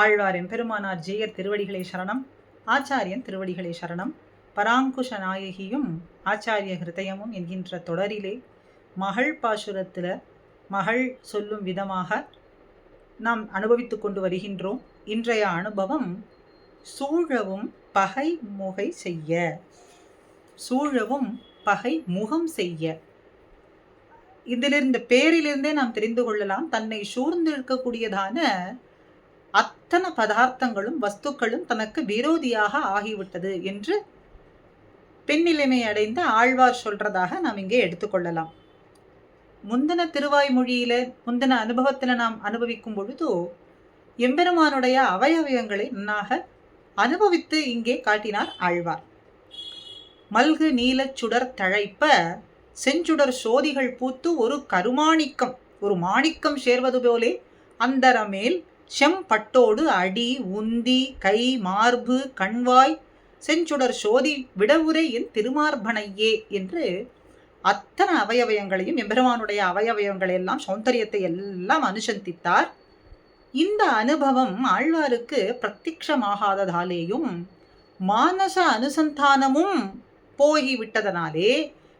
ஆழ்வார் எம்பெருமானார் ஜீயர் திருவடிகளே சரணம். ஆச்சாரியன் திருவடிகளே சரணம். பராங்குஷ நாயகியும் ஆச்சாரிய ஹிருதயமும் என்கின்ற தொடரிலே மகள் பாசுரத்தில் மகள் சொல்லும் விதமாக நாம் அனுபவித்து கொண்டு வருகின்றோம். இன்றைய அனுபவம் சூழவும் பகை முகை செய்ய. சூழவும் பகை முகம் செய்ய. இதிலிருந்து பேரிலிருந்தே நாம் தெரிந்து கொள்ளலாம், தன்னை சூழ்ந்து இருக்கக்கூடியதான அத்தனை பதார்த்தங்களும் வஸ்துக்களும் தனக்கு விரோதியாக ஆகிவிட்டது என்று பெண்ணிலைமை அடைந்த ஆழ்வார் சொல்றதாக நாம் இங்கே எடுத்துக்கொள்ளலாம். முந்தின திருவாய்மொழியில முந்தின அனுபவத்தில் நாம் அனுபவிக்கும் பொழுது எம்பெருமானுடைய அவயவங்களை நன்னாக அனுபவித்து இங்கே காட்டினார் ஆழ்வார். மல்கு நீலச் சுடர் தழைப்ப செஞ்சுடர் சோதிகள் பூத்து ஒரு கருமாணிக்கம், ஒரு மாணிக்கம் சேர்வது போலே அந்தரமேல் செம்பட்டோடு அடி உந்தி கை மார்பு கண்வாய் செஞ்சுடர் சோதி விடவுரை என் திருமார்பனையே என்று அத்தனை அவயவயங்களையும் எம்பெருமானுடைய அவயவயங்களை எல்லாம் சௌந்தரியத்தை எல்லாம் அனுசந்தித்தார். இந்த அனுபவம் ஆழ்வாருக்கு பிரத்யக்ஷமாகாததாலேயும் மானச அனுசந்தானமும் போகிவிட்டதனாலே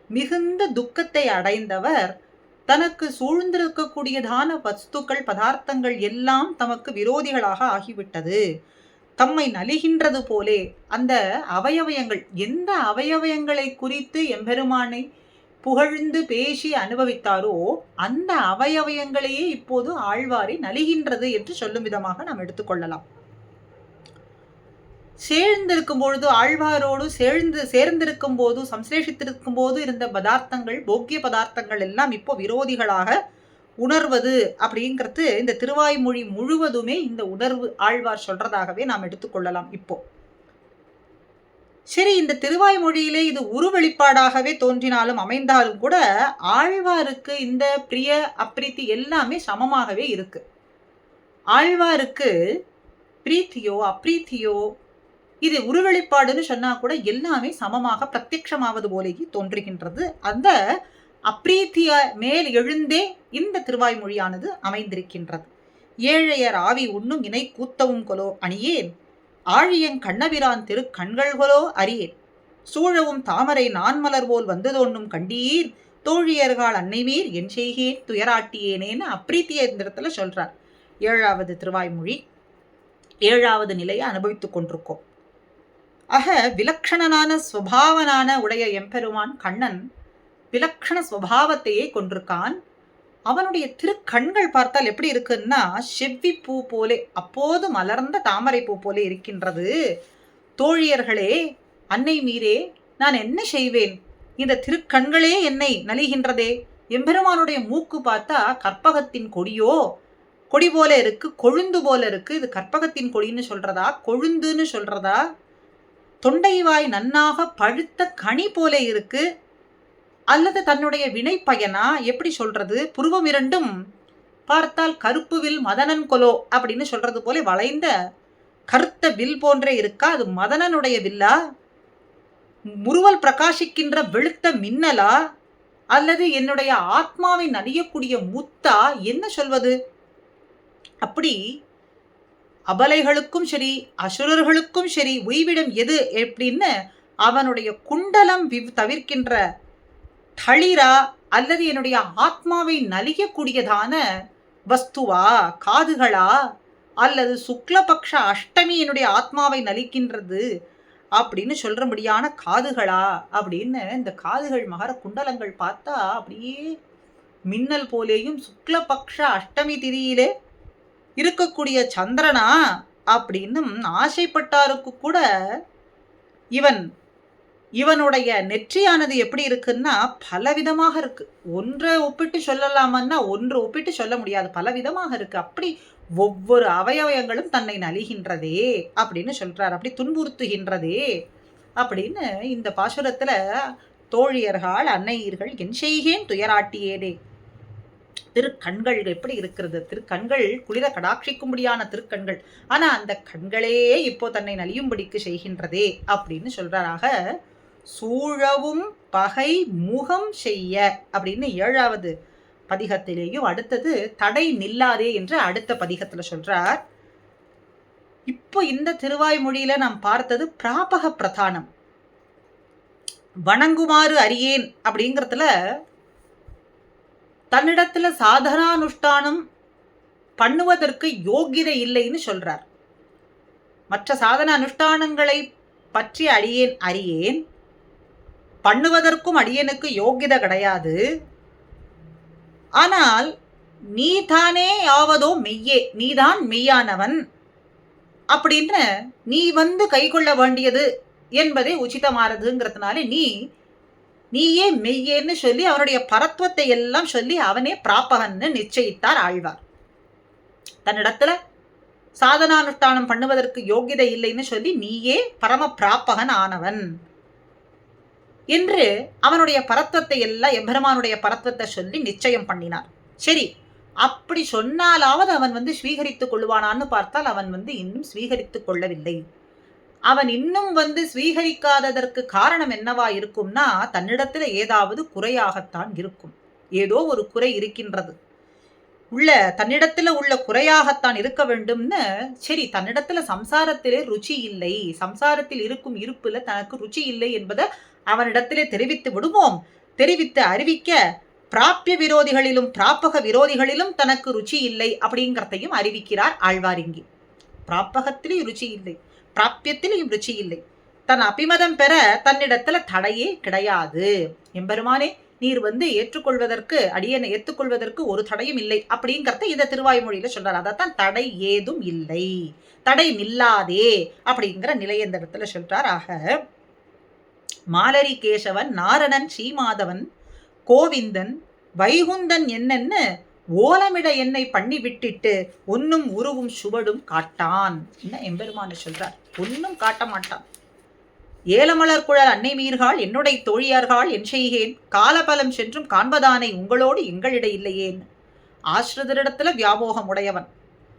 மிகுந்த துக்கத்தை அடைந்தவர் தனக்கு சூழ்ந்திருக்கக்கூடியதான வஸ்துக்கள் பதார்த்தங்கள் எல்லாம் தமக்கு விரோதிகளாக ஆகிவிட்டது, தம்மை நலிகின்றது போலே அந்த அவயவயங்கள், எந்த அவயவயங்களை குறித்து எம்பெருமானை புகழ்ந்து பேசி அனுபவித்தாரோ அந்த அவயவயங்களையே இப்போது ஆழ்வாரை நலிகின்றது என்று சொல்லும் விதமாக நாம் எடுத்துக்கொள்ளலாம். சேர்ந்திருக்கும் பொழுது ஆழ்வாரோடு சேர்ந்திருக்கும் போது சம்சேஷித்திருக்கும் போது இருந்த பதார்த்தங்கள், போக்கிய பதார்த்தங்கள் எல்லாம் இப்போ விரோதிகளாக உணர்வது அப்படிங்கிறது இந்த திருவாய்மொழி முழுவதுமே இந்த உணர்வு ஆழ்வார் சொல்றதாகவே நாம் எடுத்துக்கொள்ளலாம். இப்போ சரி, இந்த திருவாய்மொழியிலே இது உரு வெளிப்பாடாகவே தோன்றினாலும் அமைந்தாலும் கூட ஆழ்வாருக்கு இந்த பிரிய அப்ரீத்தி எல்லாமே சமமாகவே இருக்கு. ஆழ்வாருக்கு பிரீத்தியோ அப்ரீத்தியோ இது உருவெளிப்பாடுன்னு சொன்னா கூட எல்லாமே சமமாக பிரத்யக்ஷமாவது போலேயே தோன்றுகின்றது. அந்த அப்ரீத்திய மேல் எழுந்தே இந்த திருவாய்மொழியானது அமைந்திருக்கின்றது. ஏழையர் ஆவி உண்ணும் இணை கூத்தவும் கொலோ அணியேன், ஆழியங் கண்ணபிரான் திரு கண்கள்கொலோ அறியேன், சூழவும் தாமரை நான்மலர் போல் வந்து தோன்றும் கண்டீர், தோழியர்கள் அன்னைமீர் என் செய்கேன் துயராட்டியேனேன்னு அப்ரீத்திய இந்த இடத்துல சொல்றார். 7வது திருவாய்மொழி 7வது நிலையை அனுபவித்துக் கொண்டிருக்கோம். ஆக விலக்ஷணனான ஸ்வபாவனான உடைய எம்பெருமான் கண்ணன் விலக்ஷண ஸ்வபாவத்தையே கொண்டிருக்கான். அவனுடைய திருக்கண்கள் பார்த்தால் எப்படி இருக்குன்னா செவ்வி பூ போலே, அப்போது மலர்ந்த தாமரை பூ போலே இருக்கின்றது. தோழியர்களே, அன்னை மீரே, நான் என்ன செய்வேன்? இந்த திருக்கண்களே என்னை நலிகின்றதே. எம்பெருமானுடைய மூக்கு பார்த்தா கற்பகத்தின் கொடியோ, கொடி போல இருக்கு, கொழுந்து போல இருக்கு. இது கற்பகத்தின் கொடின்னு சொல்றதா, கொழுந்துன்னு சொல்றதா? தொண்டைவாய் நன்னாக பழுத்த கனி போல இருக்கு, அல்லது தன்னுடைய வினை பயனா எப்படி சொல்றது? புருவம் இரண்டும் பார்த்தால் கருப்பு வில் மதனன் கொலோ அப்படின்னு சொல்றது போல வளைந்த கருத்த வில் போன்றே இருக்கா? அது மதனனுடைய வில்லா? முறுவல் பிரகாசிக்கின்ற வெளுத்த மின்னலா? அல்லது என்னுடைய ஆத்மாவை நலியக்கூடிய முத்தா? என்ன சொல்வது? அப்படி அபலைகளுக்கும் சரி அசுரர்களுக்கும் சரி உய்விடம் எது எப்படின்னு அவனுடைய குண்டலம் தவிர்க்கின்ற தளிரா, அல்லது என்னுடைய ஆத்மாவை நலியக்கூடியதான வஸ்துவா, காதுகளா, அல்லது சுக்லபக்ஷ அஷ்டமி என்னுடைய ஆத்மாவை நலிக்கின்றது அப்படின்னு சொல்றபடியான காதுகளா அப்படின்னு இந்த காதுகள் மகர குண்டலங்கள் பார்த்தா அப்படியே மின்னல் போலேயும் சுக்லபக்ஷ அஷ்டமி திதியிலே இருக்கக்கூடிய சந்திரனா அப்படின்னு ஆசைப்பட்டாருக்கு கூட இவனுடைய நெற்றியானது எப்படி இருக்குன்னா பலவிதமாக இருக்கு. ஒன்றை ஒப்பிட்டு சொல்லலாமன்னா ஒன்று ஒப்பிட்டு சொல்ல முடியாது, பலவிதமாக இருக்கு. அப்படி ஒவ்வொரு அவயவங்களும் தன்னை நலிகின்றதே அப்படின்னு சொல்றார், அப்படி துன்புறுத்துகின்றதே அப்படின்னு இந்த பாசுரத்துல தோழியர்கள் அன்னையர்கள் என் செய்கேன் துயராட்டியேனே. திருக்கண்கள் எப்படி இருக்கிறது? திருக்கண்கள் குளிர கடாட்சிக்கும்படியான திருக்கண்கள், ஆனா அந்த கண்களே இப்போ தன்னை நலியும்படிக்கு செய்கின்றதே அப்படின்னு சொல்றாராக. சூழவும் பகை முகம் செய்ய அப்படின்னு 7வது பதிகத்திலேயும் அடுத்தது தடை நில்லாதே என்று அடுத்த பதிகத்துல சொல்றார். இப்போ இந்த திருவாய்மொழியில நாம் பார்த்தது பிராபக பிரதானம். வணங்குமாறு அறியேன் அப்படிங்கிறதுல தன்னிடத்துல சாதனானுஷ்டானம் பண்ணுவதற்கு யோகிதை இல்லைன்னு சொல்றார். மற்ற சாதன அனுஷ்டானங்களை பற்றி அறியேன், பண்ணுவதற்கும் அடியனுக்கு யோகிதை கிடையாது. ஆனால் நீதானே யாவதோ மெய்யே, நீதான் மெய்யானவன் அப்படின்னு நீ கை கொள்ள வேண்டியது என்பதே உச்சிதமானதுங்கிறதுனால நீயே மெய்யேன்னு சொல்லி அவனுடைய பரத்துவத்தை எல்லாம் சொல்லி அவனே பிராப்பகன்னு நிச்சயித்தார் ஆழ்வார். தன்னிடத்துல சாதனானுஷ்டானம் பண்ணுவதற்கு யோகிதை இல்லைன்னு சொல்லி நீயே பரம பிராப்பகன் ஆனவன் என்று அவனுடைய பரத்துவத்தை எல்லாம் எம்பெருமானுடைய பரத்துவத்தை சொல்லி நிச்சயம் பண்ணினார். சரி, அப்படி சொன்னாலாவது அவன் ஸ்வீகரித்துக் கொள்வானான்னு பார்த்தால் அவன் இன்னும் ஸ்வீகரித்துக் கொள்ளவில்லை. அவன் இன்னும் ஸ்வீகரிக்காததற்கு காரணம் என்னவா இருக்கும்னா, தன்னிடத்துல ஏதாவது குறையாகத்தான் இருக்கும். ஏதோ ஒரு குறை இருக்கின்றது, தன்னிடத்துல உள்ள குறையாகத்தான் இருக்க வேண்டும்னு. சரி, தன்னிடத்துல சம்சாரத்திலே ருச்சி இல்லை, சம்சாரத்தில் இருக்கும் இருப்புல தனக்கு ருச்சி இல்லை என்பதை அவனிடத்திலே தெரிவித்து விடுவோம். தெரிவித்து அறிவிக்க பிராப்பிய விரோதிகளிலும் பிராப்பக விரோதிகளிலும் தனக்கு ருச்சி இல்லை அப்படிங்கிறதையும் அறிவிக்கிறார் ஆழ்வார். இங்கே பிராப்பகத்திலேயும் ருச்சி இல்லை, பிராப்பியத்திலேயும் ருச்சி இல்லை. தன் அபிமதம் பெற தன்னிடத்துல தடையே கிடையாது. எம்பெருமானே, நீர் ஏற்றுக்கொள்வதற்கு அடியனை ஏற்றுக்கொள்வதற்கு ஒரு தடையும் இல்லை அப்படிங்கிறத இந்த திருவாய்மொழியில சொல்றார். அதான் தடை ஏதும் இல்லை, தடை நில்லாதே அப்படிங்கிற நிலையை இந்த இடத்துல சொல்றார். ஆக மாலரி கேசவன், நாரணன், ஸ்ரீமாதவன், கோவிந்தன், வைகுந்தன் என்னன்னு ஓலமிட என்னை பண்ணி விட்டுட்டு ஒன்னும் உருவும் சுவடும் காட்டான். என்ன எம்பெருமான சொல்றார், ஒன்னும் காட்ட மாட்டான். ஏலமலர் குழல் அன்னை மீர்கள் என்னுடைய தோழியார்கள் என் செய்கேன், காலபலம் சென்றும் காண்பதானை உங்களோடு எங்களிட இல்லையேன். ஆசிரிதரிடத்துல வியாபோகம் உடையவன்,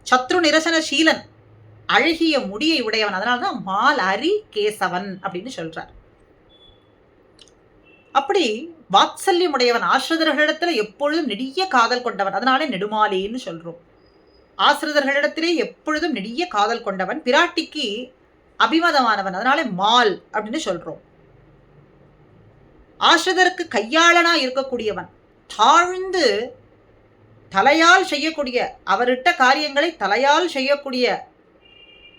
சத்ரு நிரசன சீலன், அழகிய முடியை உடையவன். அதனால்தான் மால் அரி கேசவன் அப்படின்னு சொல்றார். அப்படி வாத்சல்யம் உடையவன், ஆசிரிதர்களிடத்துல எப்பொழுதும் நெடிய காதல் கொண்டவன். அதனால நெடுமாலேன்னு சொல்றோம். ஆசிரிதர்களிடத்திலே எப்பொழுதும் நெடிய காதல் கொண்டவன், பிராட்டிக்கு அபிமதமானவன், அதனால மால் அப்படின்னு சொல்றோம். ஆசிரிதருக்கு கையாளனா இருக்கக்கூடியவன், தாழ்ந்து தலையால் செய்யக்கூடிய, அவரிட்ட காரியங்களை தலையால்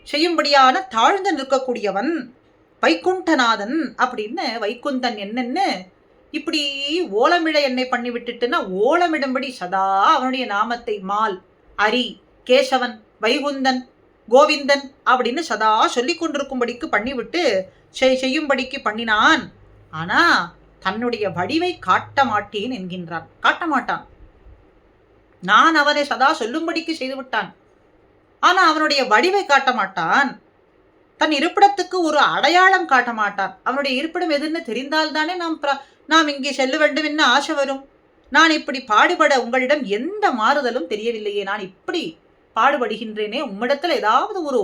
செய்யும்படியான தாழ்ந்து நிற்கக்கூடியவன், வைகுண்டநாதன் அப்படின்னு. வைகுந்தன் என்னன்னு இப்படி ஓலமிட என்னை பண்ணி விட்டுட்டுன்னா, ஓலமிடும்படி சதா அவனுடைய நாமத்தை மால், அரி, கேசவன், வைகுந்தன், கோவிந்தன் அப்படின்னு சதா சொல்லி கொண்டிருக்கும்படிக்கு பண்ணிவிட்டு செய்யும்படிக்கு பண்ணினான். ஆனா தன்னுடைய வடிவை காட்ட மாட்டேன் என்கின்றான். காட்ட மாட்டான். நான் அவனை சதா சொல்லும்படிக்கு செய்து விட்டான், ஆனா அவனுடைய வடிவை காட்ட மாட்டான். தன் இருப்பிடத்துக்கு ஒரு அடையாளம் காட்ட மாட்டான். அவனுடைய இருப்பிடம் எதுன்னு தெரிந்தால்தானே நாம் இங்கே செல்ல வேண்டும் என்ன ஆசை வரும். நான் இப்படி பாடுபட உங்களிடம் எந்த மாறுதலும் தெரியவில்லையே, நான் இப்படி பாடுபடுகின்றேனே, உம்மிடத்துல ஏதாவது ஒரு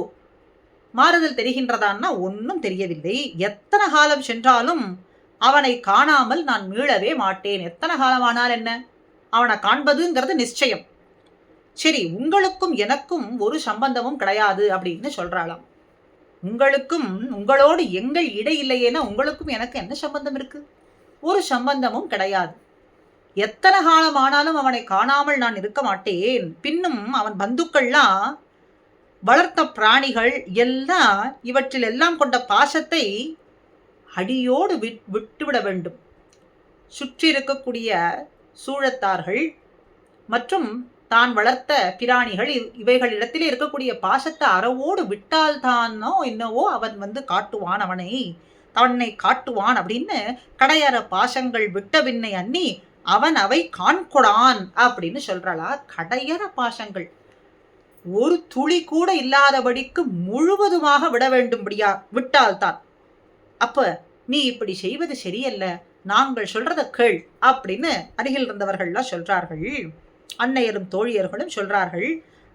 மாறுதல் தெரிகின்றதான்னா ஒன்னும் தெரியவில்லை. எத்தனை காலம் சென்றாலும் அவனை காணாமல் நான் மீளவே மாட்டேன். எத்தனை காலமானால் என்ன, அவனை காண்பதுங்கிறது நிச்சயம். சரி, உங்களுக்கும் எனக்கும் ஒரு சம்பந்தமும் கிடையாது அப்படின்னு சொல்றாளாம். உங்களுக்கும் உங்களோடு எங்கள் இடையில்லையேனா உங்களுக்கும் எனக்கு என்ன சம்பந்தம் இருக்கு? ஒரு சம்பந்தமும் கிடையாது. எத்தனை காலம் ஆனாலும் அவனை காணாமல் நான் இருக்க மாட்டேன். பின்னும் அவன் பந்துக்கள்லாம், வளர்த்த பிராணிகள் எல்லாம் இவற்றில் எல்லாம் கொண்ட பாசத்தை அடியோடு விட்டுவிட வேண்டும். சுற்றி இருக்கக்கூடிய சூழத்தார்கள் மற்றும் தான் வளர்த்த பிராணிகள் இவைகளிடத்திலே இருக்கக்கூடிய பாசத்தை அறவோடு விட்டால் தானோ என்னவோ அவன் காட்டுவான், தன்னை காட்டுவான் அப்படின்னு. கடையற பாசங்கள் விட்ட பின்னை அன்னி அவன் அவை காண்கொடான் அப்படின்னு சொல்றாளா. கடையற பாசங்கள் ஒரு துளி கூட இல்லாதபடிக்கு முழுவதுமாக விட வேண்டும்படியா விட்டால்தான். அப்ப நீ இப்படி செய்வது சரியல்ல, நாங்கள் சொல்றத கேள் அப்படின்னு அருகில் இருந்தவர்கள்லாம் சொல்றார்கள். அன்னையரும் தோழியர்களும் சொல்றார்கள்.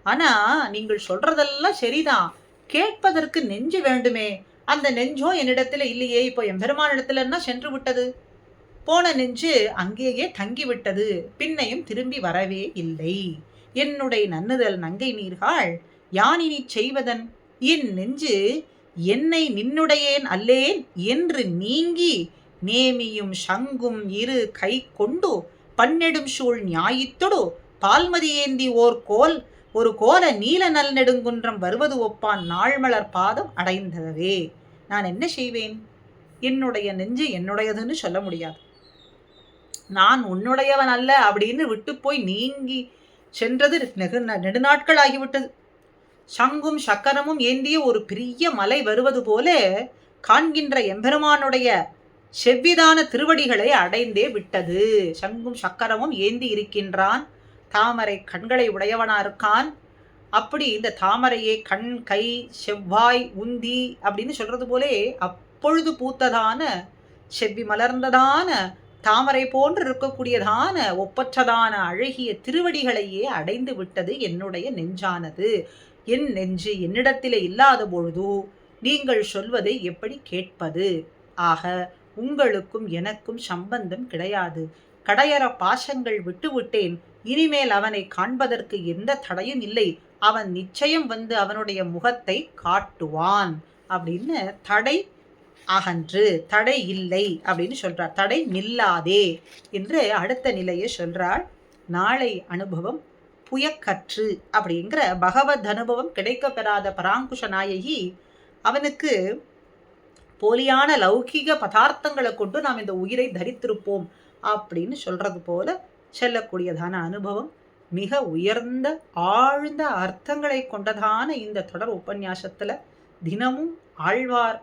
ஆனா நீங்கள் சொல்றதெல்லாம் சரிதான், கேட்பதற்கு நெஞ்சு வேண்டுமே. அந்த நெஞ்சோ என்னிடத்துல இல்லையே. இப்போ எம்பெருமான் இடத்துலன்னா சென்று விட்டது, போன நெஞ்சு அங்கேயே தங்கிவிட்டது, பின்னையும் திரும்பி வரவே இல்லை. என்னுடைய நன்னுதல் நங்கை நீர்கள் யானினி செய்வதன், என் நெஞ்சு என்னை நின்னுடையேன் அல்லேன் என்று நீங்கி நேமியும் சங்கும் இரு கை கொண்டு பன்னெடும் சூழ் ஞாயித்தொடு பால்மதி ஏந்தி ஒரு கோல நீல நல் நெடுங்குன்றம் வருவது ஒப்பான் நாள்மலர் பாதம் அடைந்ததவே. நான் என்ன செய்வேன்? என்னுடைய நெஞ்சு என்னுடையதுன்னு சொல்ல முடியாது. நான் உன்னுடையவன் அல்ல அப்படின்னு விட்டு போய் நீங்கி சென்றது நெடுநாட்கள் ஆகிவிட்டது. சங்கும் சக்கரமும் ஏந்திய ஒரு பெரிய மலை வருவது போல காண்கின்ற எம்பெருமானுடைய செவ்விதான திருவடிகளை அடைந்தே விட்டது. சங்கும் சக்கரமும் ஏந்தி இருக்கின்றான். தாமரை கண்களை உடையவனா இருக்கான். அப்படி இந்த தாமரையே கண், கை, செவ்வாய், உந்தி அப்படின்னு சொல்றது போலே அப்பொழுது பூத்ததான செவ்வி மலர்ந்ததான தாமரை போன்று இருக்கக்கூடியதான ஒப்பற்றதான அழகிய திருவடிகளையே அடைந்து விட்டது என்னுடைய நெஞ்சானது. என் நெஞ்சு என்னிடத்திலே இல்லாத பொழுது நீங்கள் சொல்வதை எப்படி கேட்பது? ஆக உங்களுக்கும் எனக்கும் சம்பந்தம் கிடையாது. கடையற பாசங்கள் விட்டுவிட்டேன். இனிமேல் அவனை காண்பதற்கு எந்த தடையும் இல்லை. அவன் நிச்சயம் வந்து அவனுடைய முகத்தை காட்டுவான் அப்படின்னு தடை அகன்று, தடை இல்லை அப்படின்னு சொல்றார். தடை நில்லாதே என்று அடுத்த நிலையை சொல்றாள். நாளை அனுபவம் புயக்கற்று அப்படிங்கிற பகவத் அனுபவம் கிடைக்க பெறாத பராங்குஷ நாயகி அவனுக்கு போலியான லௌகிக பதார்த்தங்களை கொண்டு நாம் இந்த உயிரை தரித்திருப்போம் அப்படின்னு சொல்றது போல செல்லக்கூடியதான அனுபவம் மிக உயர்ந்த ஆழ்ந்த அர்த்தங்களை கொண்டதான இந்த தொடர் உபன்யாசத்துல தினமும் ஆழ்வார்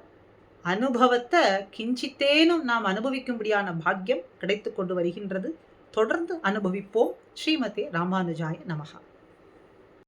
அனுபவத்தை கிஞ்சித்தேனும் நாம் அனுபவிக்கும்படியான பாக்கியம் கிடைத்து கொண்டு வருகின்றது. தொடர்ந்து அனுபவிப்போம். ஸ்ரீமதே ராமானுஜாய நமஹா.